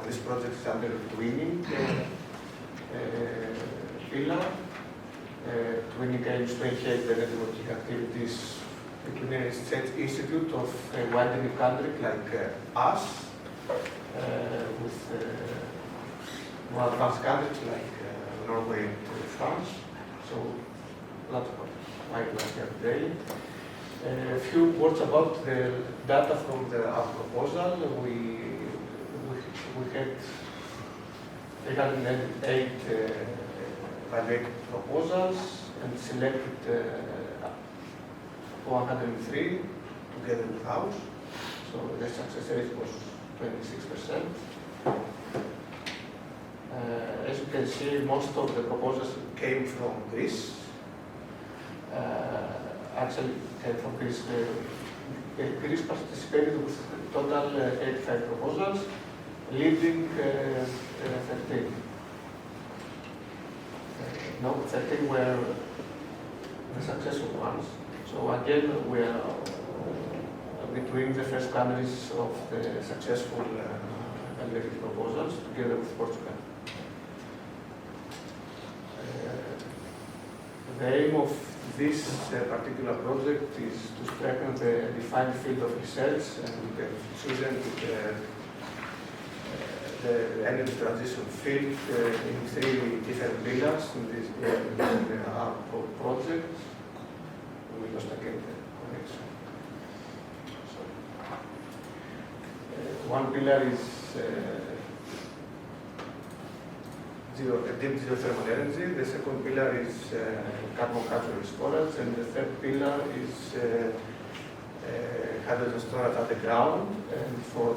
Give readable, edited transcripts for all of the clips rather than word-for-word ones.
this project is under the Twinning pillar. Twinning aims to enhance the networking activities between a research institute of a widening country like us, with more advanced countries like Norway and France. So, that's why we are here today. A few words about the data from our proposal. We had 308 evaluated proposals and selected 103 together with ours. So the success rate was 26%. As you can see, most of the proposals came from Greece. Actually, came from Greece. Greece participated with total 85 proposals, leading 13. No, 13 were the successful ones. So again, we are between the first countries of the successful evaluated proposals, together with Portugal. The aim of this particular project is to strengthen the defined field of research, and we have chosen the energy transition field in 3 different pillars in our project. We lost again the connection. One pillar is deep geothermal energy. The second pillar is carbon capture and storage, and the third pillar is hydrogen storage at the ground. And for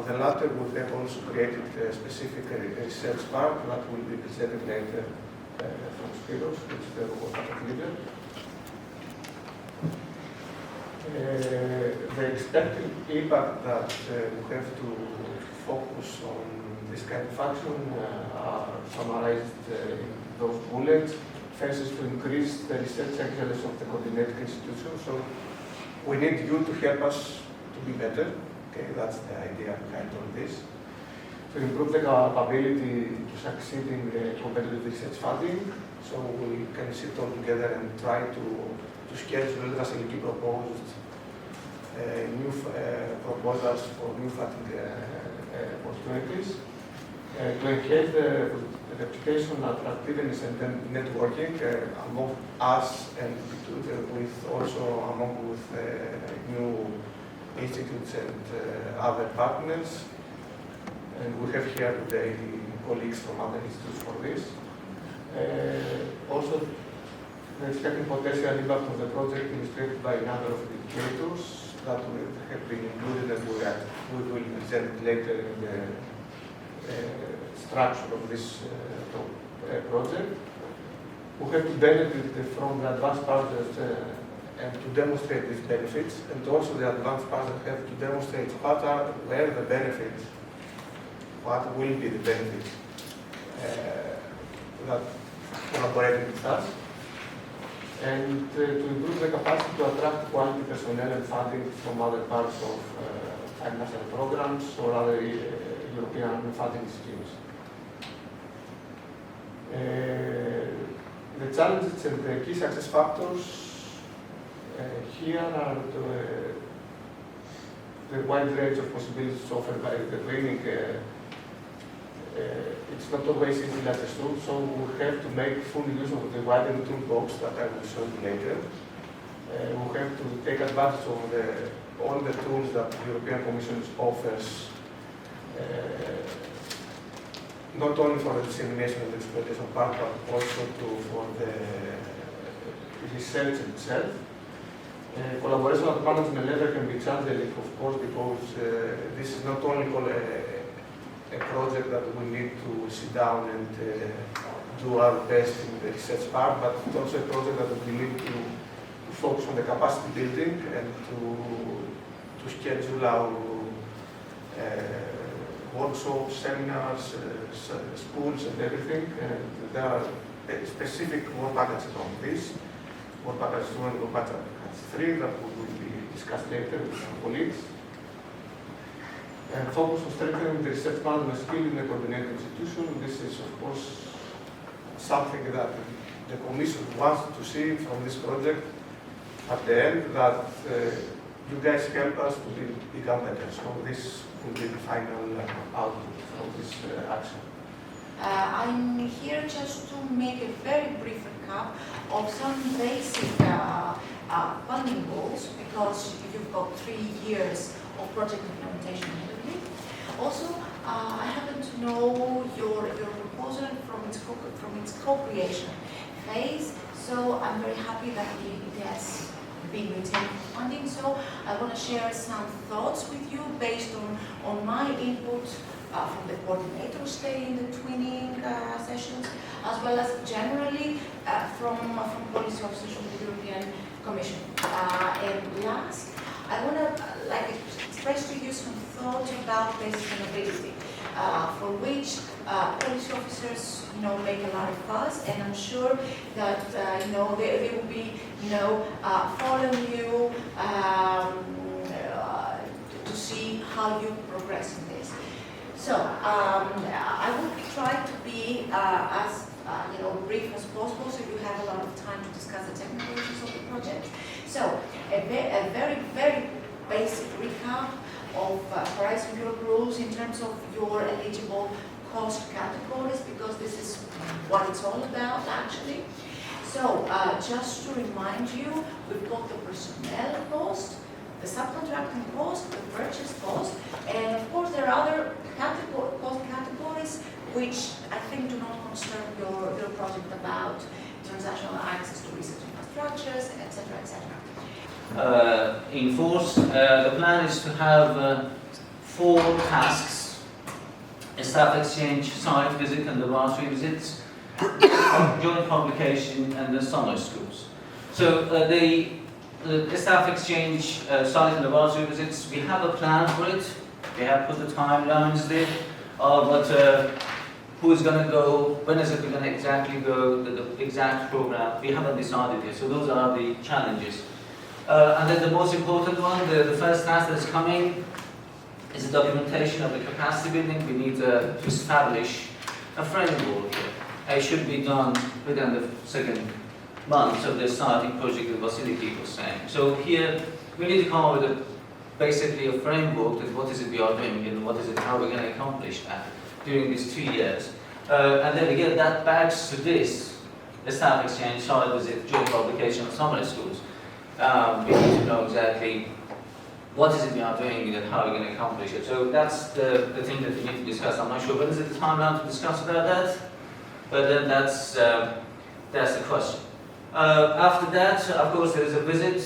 the latter, we have also created a specific research part that will be presented later from Spiros, which is the robotic leader. The expected impact that we have to focus on this kind of action are summarized in those bullets. First is to increase the research excellence of the coordinating institution. So we need you to help us to be better. Okay, that's the idea behind all this. To improve the capability to succeed in the competitive research funding, so we can sit all together and try to schedule the facility proposed new proposals for new funding opportunities. To enhance the reputation, attractiveness, and networking among us and with also among with new institutes and other partners. And we have here today colleagues from other institutes for this. Also, the expected potential impact of the project illustrated by a number of indicators that have been included and we will present later in the structure of this project. We have to benefit from the advanced projects and to demonstrate these benefits, and also the advanced projects have to demonstrate where the benefits, what will be the benefits that collaborating with us, and to improve the capacity to attract quality personnel and funding from other parts of national programs or other European funding schemes. The challenges and the key success factors here are the wide range of possibilities offered by the training. It's not always easy understood, so we have to make full use of the widening toolbox that I will show you later. We have to take advantage of all the tools that the European Commission offers, not only for the dissemination and exploitation part, but also for the research itself. Collaboration at management level can be challenging, of course, because this is not only a project that we need to sit down and do our best in the research part, but it's also a project that we need to focus on the capacity building and to schedule our workshops, seminars, schools, and everything. And there are specific work packages on this. Work package 2 and work package 3 that we will be discussed later with some colleagues. and focus on strengthening the research management skill in a coordinated institution. This is, of course, something that the Commission wants to see from this project at the end, that you guys help us to become better. So this will be the final output from this action. I'm here just to make a very brief recap of some basic funding goals, because you've got 3 years of project implementation ahead of you. Also, I happen to know your proposal from its co-creation phase, so I'm very happy that it has been retained funding. So I want to share some thoughts with you based on my input from the coordinators stay in the twinning sessions, as well as generally from policy officers from the European Commission. And last, I want to express to you some thoughts about basic sustainability, for which policy officers make a lot of fuss, and I'm sure that they will be following you to see how you progress in this. So I will try to be as brief as possible, so you have a lot of time to discuss the technical issues of the project. So a very, very basic recap of Horizon Europe rules in terms of your eligible cost categories, because this is what it's all about actually. So just to remind you, we've got the personnel cost, the subcontracting cost, the purchase cost, and of course there are other cost categories which I think do not concern your project, about transactional access to research infrastructures, etc., etc. In force, the plan is to have 4 tasks: a staff exchange, site visit and laboratory visits, joint publication, and the summer schools. So the staff exchange, site and laboratory visits, we have a plan for it. We have put the timelines there, but who is going to go, when is it going to exactly go, the exact program, we haven't decided yet. So those are the challenges. And then the most important one, the first task that's coming, is the documentation of the capacity building. We need to establish a framework here. It should be done within the second month of the starting project that Vasiliki was saying. So here, we need to come up with basically a framework that what is it we are doing and what is it, how we're going to accomplish that during these 2 years. And then again, that backs to this, the staff exchange, site visit, joint publication of summer schools. We need to know exactly what is it we are doing and how we're going to accomplish it. So that's the thing that we need to discuss. I'm not sure when is it the time now to discuss about that, but then that's the question. After that, of course, there is a visit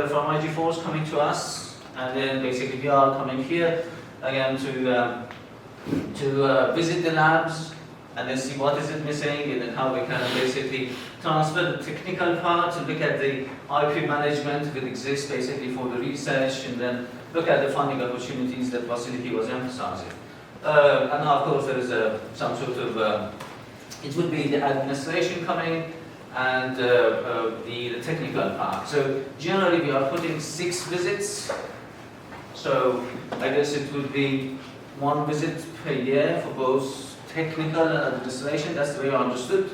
from IG Force coming to us, and then basically we are coming here again to visit the labs and then see what is it missing, and then how we can basically transfer the technical part and look at the IP management that exists basically for the research, and then look at the funding opportunities that Vasiliki was emphasizing. And now, of course, there is some sort of, it would be the administration coming and the technical part. So generally we are putting 6 visits. So I guess it would be 1 visit per year for both technical and administration. That's the way I understood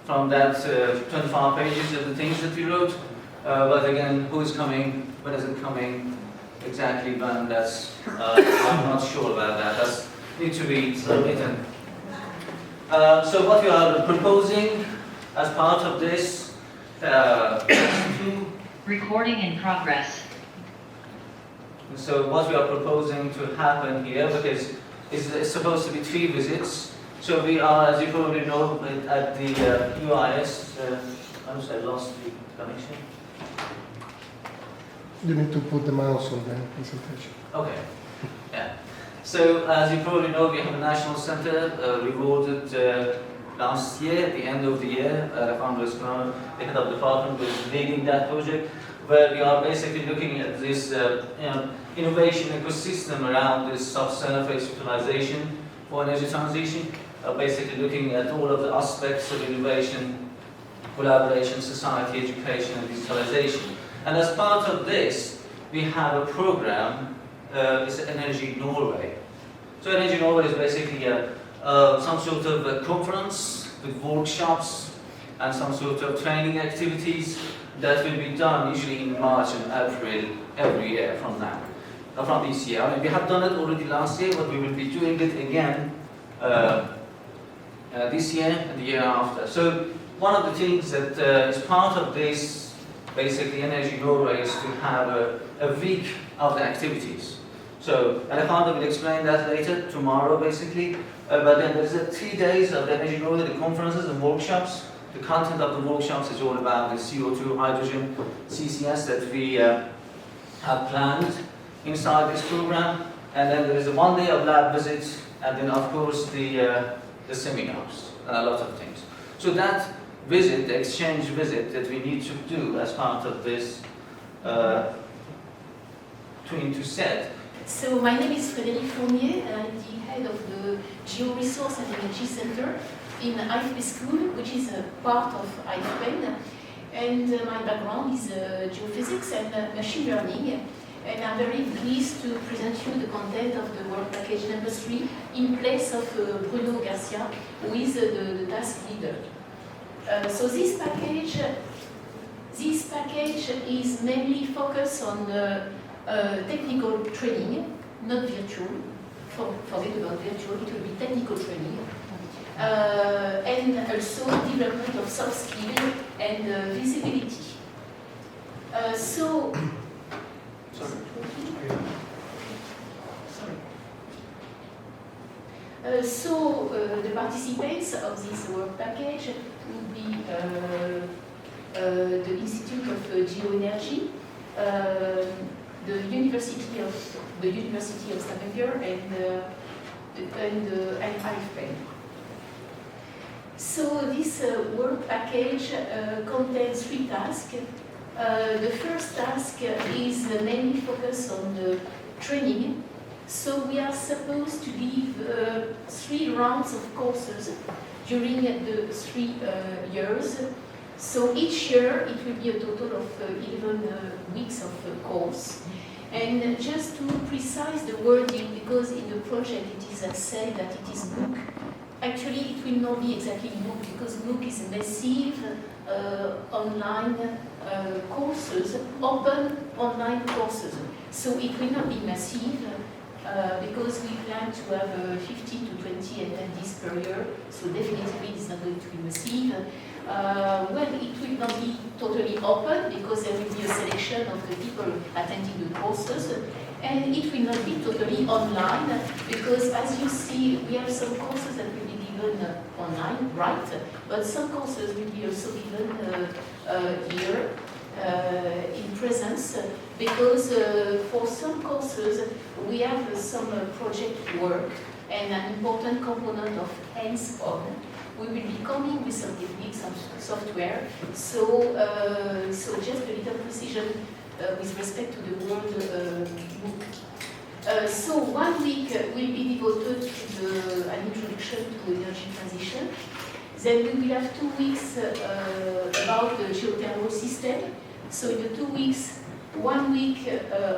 from that 25 pages of the things that we wrote. But again, who is coming, when is it coming, exactly when, that's, I'm not sure about that. That needs to be written. So what we are proposing as part of this, recording in progress. So what we are proposing to happen here, because it's supposed to be 3 visits. So we are, as you probably know, at the UIS, I lost the connection. You need to put the mouse on the presentation. Okay, yeah. So as you probably know, we have a national center rewarded last year, at the end of the year. Founders, the head of department, was leading that project, where we are basically looking at this innovation ecosystem around this subsurface utilization for energy transition, basically looking at all of the aspects of innovation, collaboration, society, education, and digitalization. And as part of this, we have a program, it's Energy Norway. So an engineer is basically some sort of a conference with workshops and some sort of training activities that will be done usually in March and April every year from now, from this year. I mean, we have done it already last year, but we will be doing it again this year and the year after. So one of the things that is part of this, basically, Energy Norway, is to have a week of the activities. So Alejandro will explain that later, tomorrow, basically. But then there's 3 days of the Energy Norway, the conferences and workshops. The content of the workshops is all about the CO2, hydrogen, CCS that we have planned inside this program. And then there is a 1 day of lab visits, and then of course the seminars and a lot of things. So that visit, the exchange visit that we need to do as part of this Twinn2set. So my name is Frédéric Fournier, and I'm the head of the Geo-Resource and Energy Center in IFP School, which is a part of IFP. And my background is geophysics and machine learning. And I'm very pleased to present you the content of the work package number 3 in place of Bruno Garcia, who is the task leader. So this package is mainly focused on technical training, not virtual. Forget about virtual, it will be technical training. And also development of soft skill and visibility. The participants of this work package will be the Institute of Geoenergy, the University of Stavanger, and IFP. So this work package contains 3 tasks. The first task is mainly focused on the training. So we are supposed to give 3 rounds of courses during the 3 years. So each year it will be a total of 11 weeks of course. And just to precise the wording, because in the project it is said that it is MOOC. Actually, it will not be exactly MOOC, because MOOC is massive online courses, open online courses. So it will not be massive, because we plan to have 15 to 20 attendees per year. So definitely it is not going to be massive. Well, it will not be totally open, because there will be a selection of the people attending the courses. And it will not be totally online, because as you see, we have some courses that will be given online, right? But some courses will be also given here in presence, because for some courses we have some project work and an important component of hands-on. We will be coming with some techniques, some software. So just a little precision with respect to the word MOOC. So 1 week will be devoted to an introduction to energy transition. Then we will have 2 weeks about the geothermal system. So in the 2 weeks, 1 week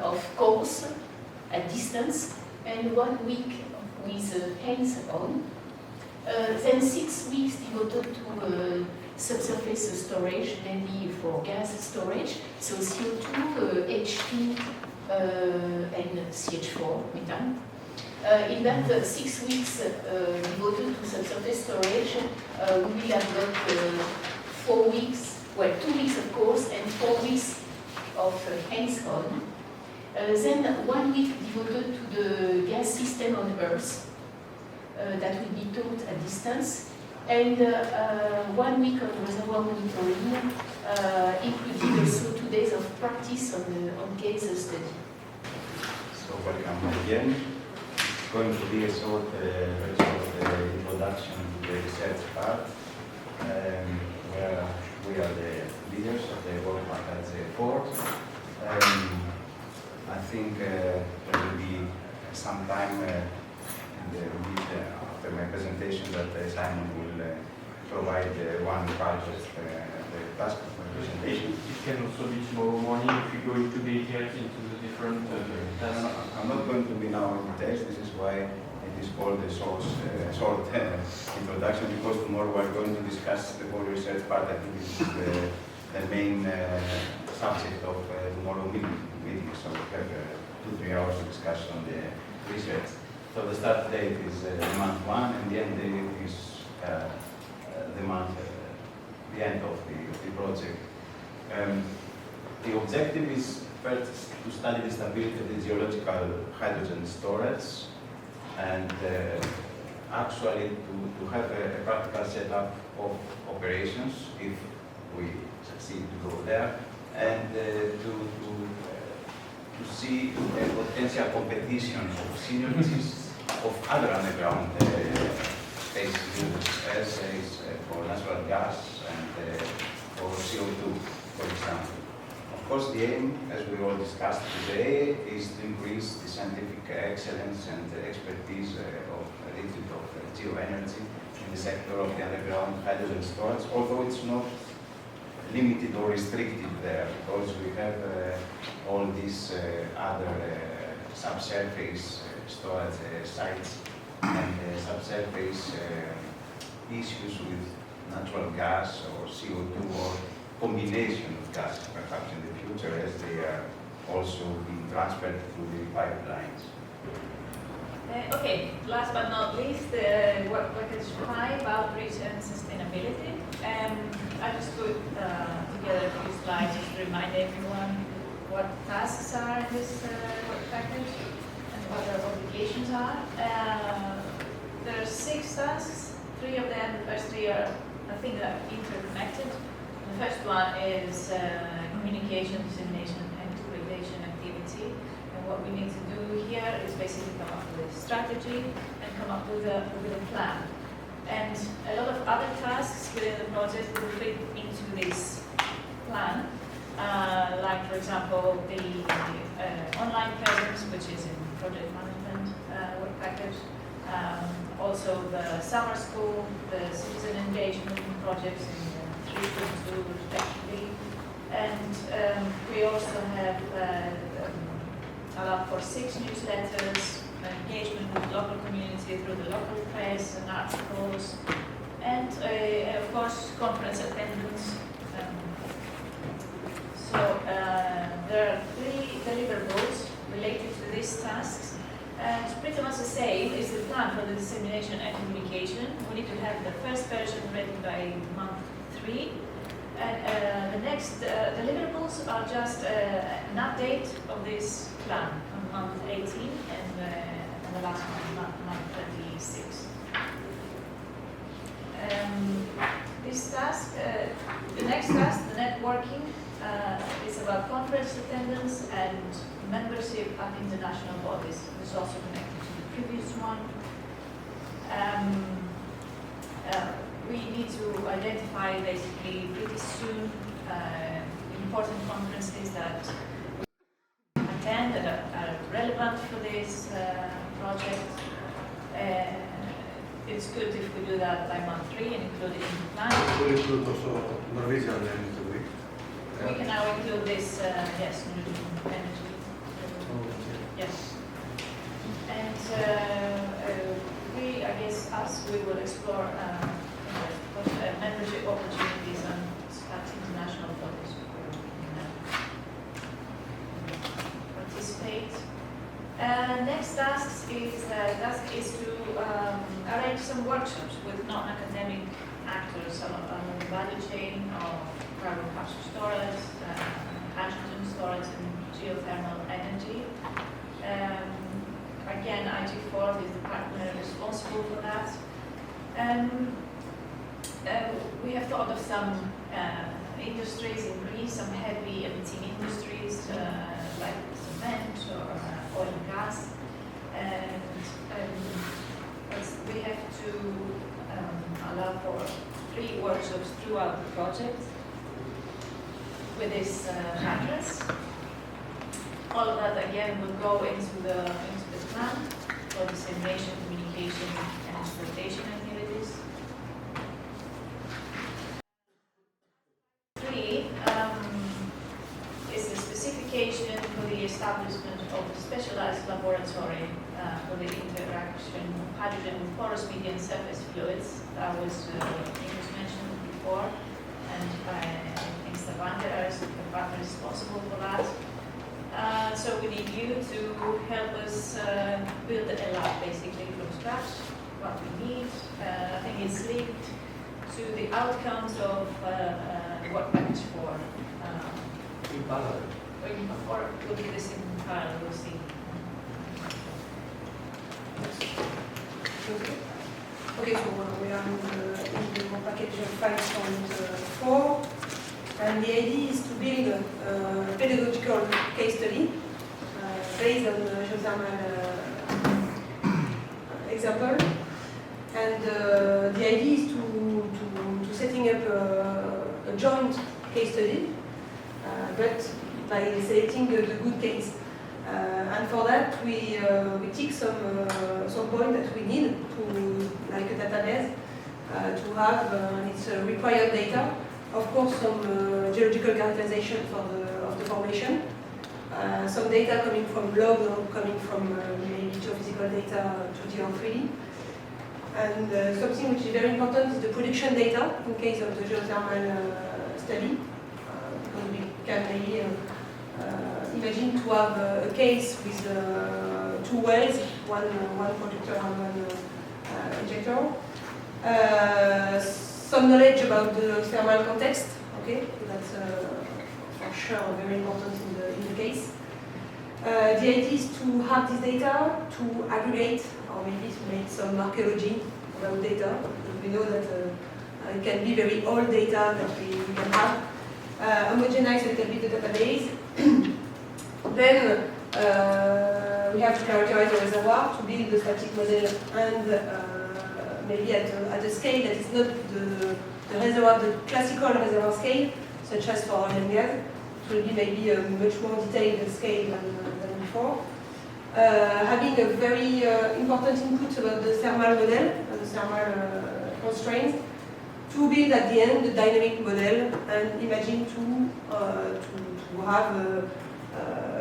of course at distance, and 1 week with hands-on. Then 6 weeks devoted to subsurface storage, mainly for gas storage, so CO2, H2, and CH4, methane. In that 6 weeks devoted to subsurface storage, we will have got 4 weeks, well, 2 weeks of course, and 4 weeks of hands-on. Then 1 week devoted to the gas system on Earth, that will be taught at distance. And 1 week of reservoir monitoring, including also 2 days of practice on case study. So welcome again. It's going to be a very short introduction to the research part, where we are the leaders of the work package 4. I think there will be some time after my presentation that Simon will provide one part of the task of my presentation. It can also be tomorrow morning if you go into details into the different tasks. I'm not going to be now in details. This is why it is called a short introduction, because tomorrow we are going to discuss the whole research part. I think this is the main subject of tomorrow's meeting. So we have 2-3 hours to discuss on the research. So the start date is month 1, and the end date is the end of the project. The objective is first to study the stability of the geological hydrogen storage, and actually to have a practical setup of operations if we succeed to go there, and to see a potential competition of synergies of other underground space uses, as for natural gas and for CO2, for example. Of course, the aim, as we all discussed today, is to increase the scientific excellence and expertise of the Institute of Geoenergy in the sector of the underground hydrogen storage, although it's not limited or restricted there, because we have all these other subsurface storage sites and subsurface issues with natural gas or CO2 or combination of gas, perhaps in the future, as they are also being transferred through the pipelines. Okay, last but not least, what is 5 outreach and sustainability. I just put together a few slides just to remind everyone what tasks are in this work package and what our obligations are. There are 6 tasks. 3 of them, the first 3 are, I think, are interconnected. The first one is communication, dissemination, and utilization activity. And what we need to do here is basically come up with a strategy and come up with a plan. And a lot of other tasks within the project will fit into this plan. Like, for example, the online presence, which is in project management work package. Also the summer school, the citizen engagement projects in 3.2 respectively. And we also have allowed for 6 newsletters, engagement with the local community through the local press and articles, and of course conference attendance. So there are 3 deliverables related to these tasks, and it's pretty much the same is the plan for the dissemination and communication. We need to have the first version ready by month 3. And the next deliverables are just an update of this plan on month 18 and the last one, month 26. This task, the next task, the networking, is about conference attendance and membership at international bodies. This is also connected to the previous one. We need to identify basically pretty soon important conferences that we attend that are relevant for this project. It's good if we do that by month 3 and include it in the plan. Will include also Norwegian energy. We can now include this, yes, renewable energy. Yes. And I guess we will explore membership opportunities at international bodies where we can participate. Next task is to arrange some workshops with non-academic actors along the value chain of carbon capture storage, hydrogen storage, and geothermal energy. Again, IG4 is the partner responsible for that. We have thought of some industries in Greece, some heavy emitting industries like cement or oil and gas. And we have to allow for 3 workshops throughout the project with this address. All of that again will go into the plan for dissemination, communication, and exploitation activities. 3 is the specific application for the establishment of a specialized laboratory for the interaction of hydrogen with porous medium surface fluids. That was mentioned before, and I think Stavanger is the partner responsible for that. So we need you to help us build a lab basically from scratch, what we need. I think it's linked to the outcomes of work package 4. In parallel. Or we'll do this in parallel, we'll see. Okay, so we are in the work package 5.4, and the idea is to build a pedagogical case study based on the geothermal example. And the idea is to setting up a joint case study, but by selecting the good case. And for that, we tick some point that we need to, like a database, to have its required data. Of course, some geological characterization of the formation. Some data coming from log or coming from maybe geophysical data, 2D or 3D. And something which is very important is the production data in case of the geothermal study. Because we can maybe imagine to have a case with 2 wells, one producer and one injector. Some knowledge about the thermal context, okay, that's for sure very important in the case. The idea is to have this data, to aggregate, or maybe to make some archaeology about data, because we know that it can be very old data that we can have. Homogenize a little bit the database. Then we have to characterize the reservoir to build the static model, and maybe at a scale that is not the reservoir, the classical reservoir scale, such as for oil and gas. It will be maybe a much more detailed scale than before. Having a very important input about the thermal model, the thermal constraints, to build at the end the dynamic model and imagine to have a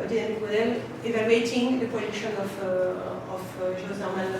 dynamic model evaluating the production of geothermal